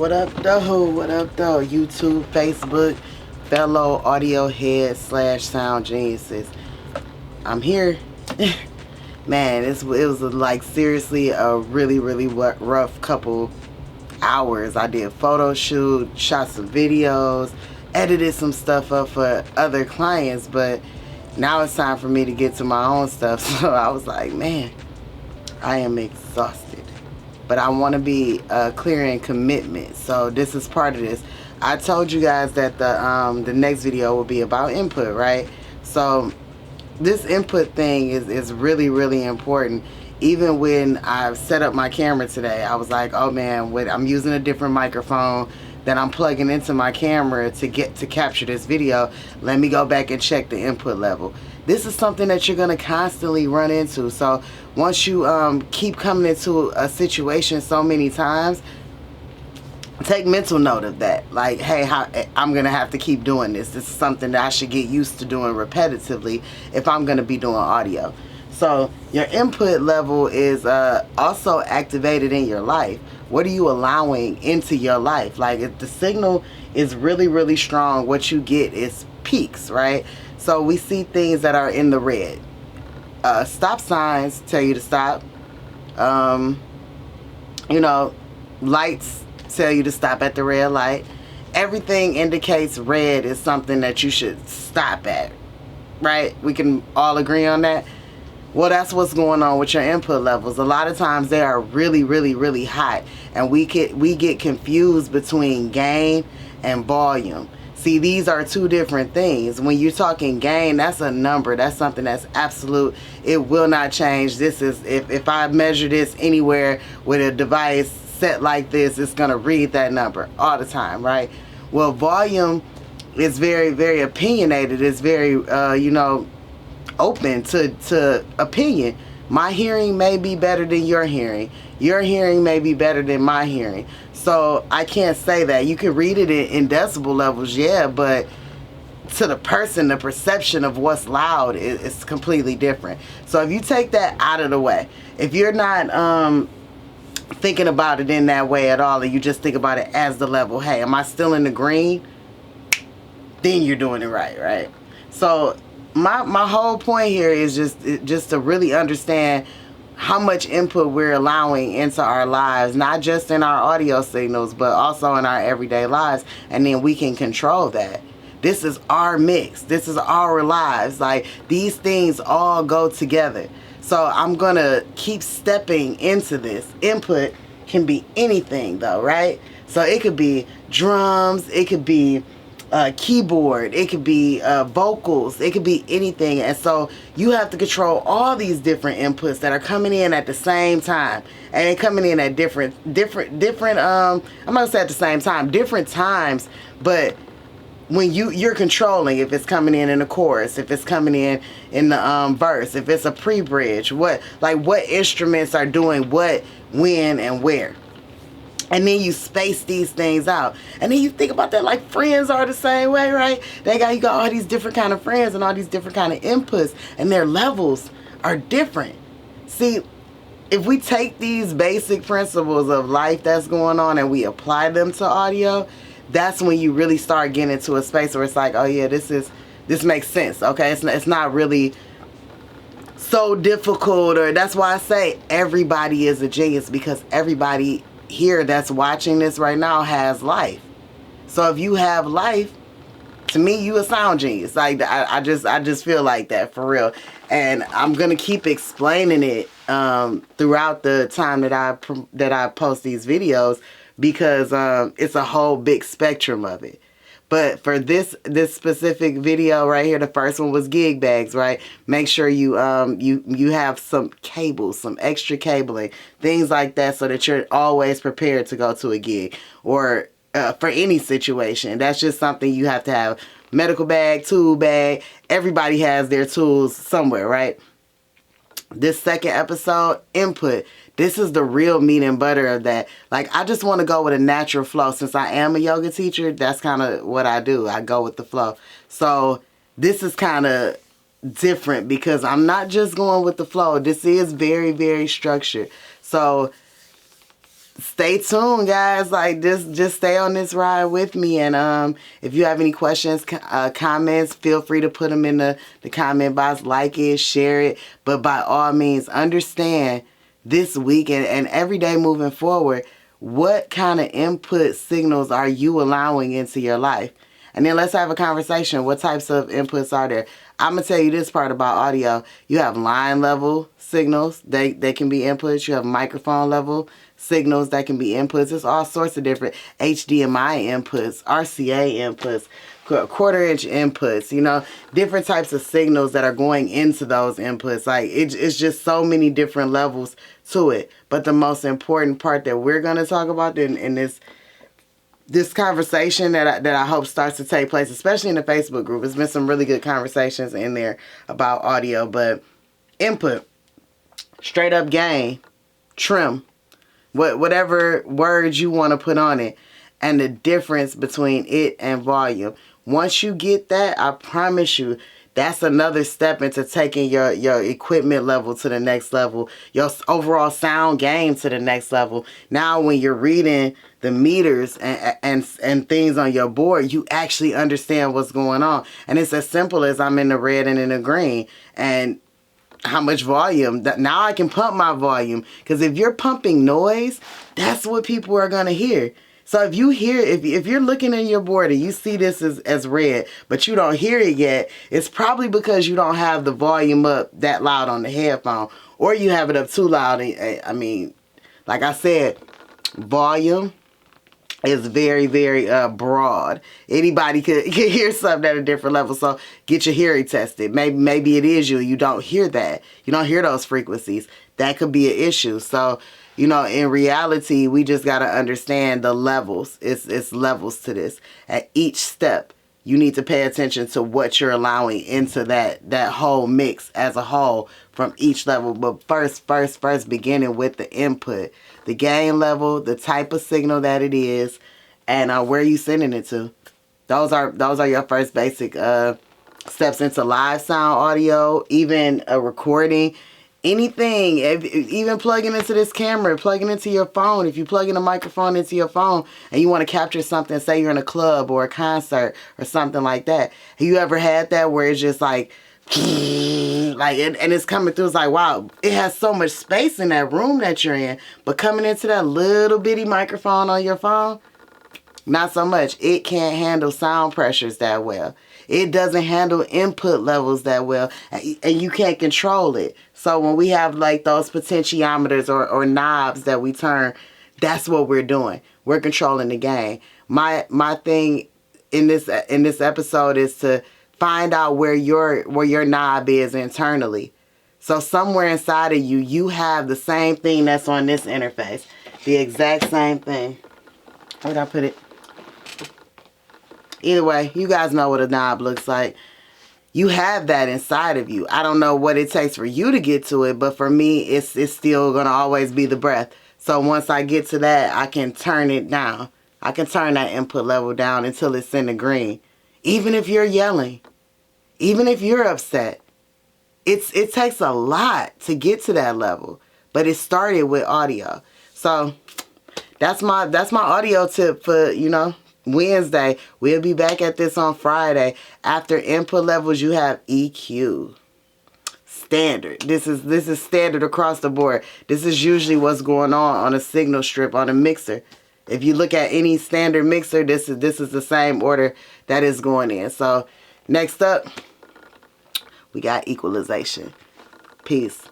What up, though? What up, though? YouTube, Facebook, fellow audio heads / sound geniuses. I'm here. Man, it was like seriously a really rough couple hours. I did photo shoot, shot some videos, edited some stuff up for other clients, but now it's time for me to get to my own stuff. So I was like, man, I am exhausted. But I want to be clear in commitment. So this is part of this. I told you guys that the next video will be about input, right? So this input thing is really important. Even when I've set up my camera today, I was like, oh man, I'm using a different microphone that I'm plugging into my camera to capture this video. Let me go back and check the input level. This is something that you're going to constantly run into. So once you keep coming into a situation so many times, take mental note of that. Like, hey, I'm going to have to keep doing this. This is something that I should get used to doing repetitively if I'm going to be doing audio. So your input level is also activated in your life. What are you allowing into your life? Like, if the signal is really strong, what you get is peaks, right? So we see things that are in the red. Stop signs tell you to stop. Lights tell you to stop at the red light. Everything indicates red is something that you should stop at, right? We can all agree on that. Well, that's what's going on with your input levels. A lot of times they are really hot, and we get confused between gain and volume. See, these are two different things. When you're talking gain, that's a number. That's something that's absolute. It will not change. This is, if I measure this anywhere with a device set like this, it's going to read that number all the time, right? Well, volume is very opinionated. It's very, open to opinion. My hearing may be better than your hearing. Your hearing may be better than my hearing. So I can't say that. You can read it in decibel levels, yeah, but to the person, the perception of what's loud is completely different. So if you take that out of the way, if you're not thinking about it in that way at all, and you just think about it as the level, hey, am I still in the green? Then you're doing it right? So my whole point here is just to really understand how much input we're allowing into our lives, not just in our audio signals, but also in our everyday lives, and then we can control that. This is our mix. This is our lives. Like, these things all go together. So I'm gonna keep stepping into this. Input can be anything though, right? So it could be drums, it could be keyboard, it could be vocals, it could be anything. And so you have to control all these different inputs that are coming in at the same time, and they're coming in at different I'm not gonna say at the same time, different times, but when you're controlling, if it's coming in the chorus, if it's coming in the verse, if it's a pre-bridge, what instruments are doing what, when, and where. And then you space these things out. And then you think about that, like friends are the same way, right? You got all these different kind of friends and all these different kind of inputs, and their levels are different. See, if we take these basic principles of life that's going on and we apply them to audio, that's when you really start getting into a space where it's like, oh yeah, this makes sense, okay? It's not really so difficult. Or that's why I say everybody is a genius, because everybody here that's watching this right now has life. So if you have life, to me, you a sound genius. Like, I just feel like that, for real. And I'm gonna keep explaining it throughout the time that I post these videos, because it's a whole big spectrum of it. But for this specific video right here, the first one was gig bags, right? Make sure you have some cables, some extra cabling, things like that, so that you're always prepared to go to a gig or for any situation. That's just something you have to have. Medical bag, tool bag. Everybody has their tools somewhere, right? This second episode, input. This is the real meat and butter of that. Like, I just want to go with a natural flow. Since I am a yoga teacher, that's kind of what I do. I go with the flow. So this is kind of different because I'm not just going with the flow. This is very structured. So stay tuned, guys. Like, just stay on this ride with me. And if you have any questions, comments, feel free to put them in the comment box. Like it, share it. But by all means, understand this week and every day moving forward, what kind of input signals are you allowing into your life? And then let's have a conversation. What types of inputs are there? I'm going to tell you this part about audio. You have line level signals. They can be inputs. You have microphone level signals that can be inputs. There's all sorts of different HDMI inputs, RCA inputs, quarter-inch inputs, you know, different types of signals that are going into those inputs. Like, it's just so many different levels to it. But the most important part that we're going to talk about in this conversation that I hope starts to take place, especially in the Facebook group. There's been some really good conversations in there about audio, but input, straight up gain, trim, whatever words you want to put on it, and the difference between it and volume. Once you get that, I promise you, that's another step into taking your equipment level to the next level, your overall sound game to the next level. Now when you're reading the meters and things on your board, you actually understand what's going on. And it's as simple as I'm in the red and in the green. And how much volume. Now I can pump my volume. Because if you're pumping noise, that's what people are going to hear. So if you hear, if you're looking in your board and you see this as red, but you don't hear it yet, it's probably because you don't have the volume up that loud on the headphone, or you have it up too loud. I mean, like I said, volume is very, very broad. Anybody could hear something at a different level. So get your hearing tested. Maybe it is you. You don't hear that. You don't hear those frequencies. That could be an issue. So, you know, in reality, we just got to understand the levels. It's levels to this. At each step, you need to pay attention to what you're allowing into that whole mix as a whole from each level. But first, beginning with the input, the gain level, the type of signal that it is, and where you sending it to. Those are your first basic steps into live sound audio, even a recording. Anything, even plugging into this camera, plugging into your phone. If you plug in a microphone into your phone and you want to capture something, say you're in a club or a concert or something like that. Have you ever had that where it's just like and it's coming through? It's like, wow, it has so much space in that room that you're in, but coming into that little bitty microphone on your phone, not so much. It can't handle sound pressures that well. It doesn't handle input levels that well, and you can't control it. So when we have like those potentiometers or knobs that we turn, that's what we're doing. We're controlling the gain. My thing in this episode is to find out where your knob is internally. So somewhere inside of you, you have the same thing that's on this interface, the exact same thing. Where'd I put it? Either way, you guys know what a knob looks like. You have that inside of you. I don't know what it takes for you to get to it, but for me, it's still going to always be the breath. So once I get to that, I can turn it down. I can turn that input level down until it's in the green. Even if you're yelling, even if you're upset, it takes a lot to get to that level. But it started with audio. So that's my audio tip for, you know, Wednesday. We'll be back at this on Friday. After input levels, you have EQ. Standard. This is standard across the board. This is usually what's going on a signal strip on a mixer. If you look at any standard mixer, this is the same order that is going in. So next up, we got equalization. Peace.